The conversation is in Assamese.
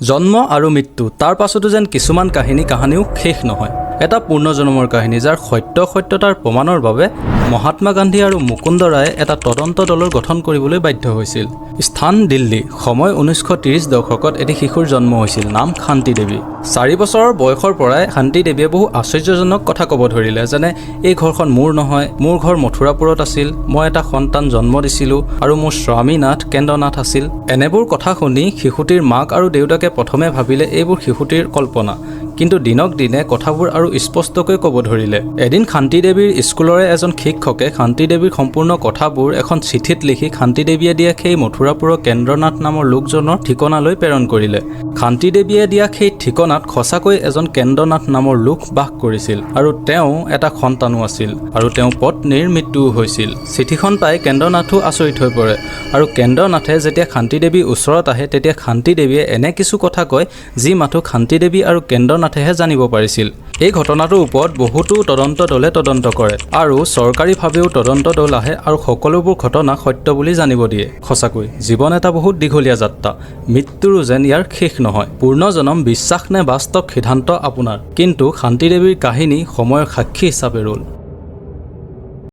জন্ম আৰু মৃত্যু তাৰ পাছতো যেন কিছুমান কাহিনীও শেষ নহয়। এটা পূৰ্ণজন্মৰ কাহিনী যাৰ সত্যতাৰ প্ৰমাণৰ বাবে মহাত্মা গান্ধী আৰু মুকুন্দ ৰায়ে এটা তদন্ত দলৰ গঠন কৰিবলৈ বাধ্য হৈছিল। স্থান দিল্লী, সময় 1930 দশকত এটি শিশুৰ জন্ম হৈছিল, নাম শান্তি দেৱী। 4 বছৰৰ বয়সৰ পৰাই শান্তি দেৱীয়ে বহু আশ্চৰ্যজনক কথা ক'ব ধৰিলে, যেনে এই ঘৰখন মোৰ নহয়, মোৰ ঘৰ মথুৰাপুৰত আছিল, মই এটা সন্তান জন্ম দিছিলোঁ আৰু মোৰ স্বামী নাথ কেন্দ্ৰনাথ আছিল। এনেবোৰ কথা শুনি শিশুটিৰ মাক আৰু দেউতাকে প্ৰথমে ভাবিলে এইবোৰ শিশুটিৰ কল্পনা, কিন্তু দিনক দিনে কথাবোৰ আৰু স্পষ্টকৈ ক'ব ধৰিলে। এদিন শান্তি দেৱীৰ স্কুলৰে এজন শিক্ষকে শান্তি দেৱীৰ সম্পূৰ্ণ কথাবোৰ এখন চিঠিত লিখি শান্তি দেৱীয়ে দিয়া সেই মথুৰাপুৰৰ কেন্দ্ৰনাথ নামৰ লোকজনৰ ঠিকনালৈ প্ৰেৰণ কৰিলে। শান্তি দেৱীয়ে দিয়া সেই ঠিকনাত সঁচাকৈ এজন কেন্দ্ৰনাথ নামৰ লোক বাস কৰিছিল আৰু তেওঁ এটা সন্তানো আছিল আৰু তেওঁৰ পত্নীৰ মৃত্যুও হৈছিল। চিঠিখন পাই কেন্দ্ৰনাথো আচৰিত হৈ পৰে আৰু কেন্দ্ৰনাথে যেতিয়া শান্তি দেৱীৰ ওচৰত আহে তেতিয়া শান্তি দেৱীয়ে এনে কিছু কথা কয় যি মাথো শান্তি দেৱী আৰু কেন্দ্ৰনাথেহে জানিব পাৰিছিল। এই ঘটনাটোৰ ওপৰত বহুতো তদন্ত দলে তদন্ত কৰে আৰু চৰকাৰীভাৱেও তদন্ত দল আহে আৰু সকলোবোৰ ঘটনা সত্য বুলি জানিব দিয়ে। সঁচাকৈ জীৱন এটা বহুত দীঘলীয়া যাত্ৰা, মৃত্যুৰো যেন ইয়াৰ শেষ নহয়। পূৰ্ণজনম বিশ্বাস নে বাস্তৱ সিদ্ধান্ত আপোনাৰ, কিন্তু শান্তি দেৱীৰ কাহিনী সময়ৰ সাক্ষী হিচাপে ৰ'ল।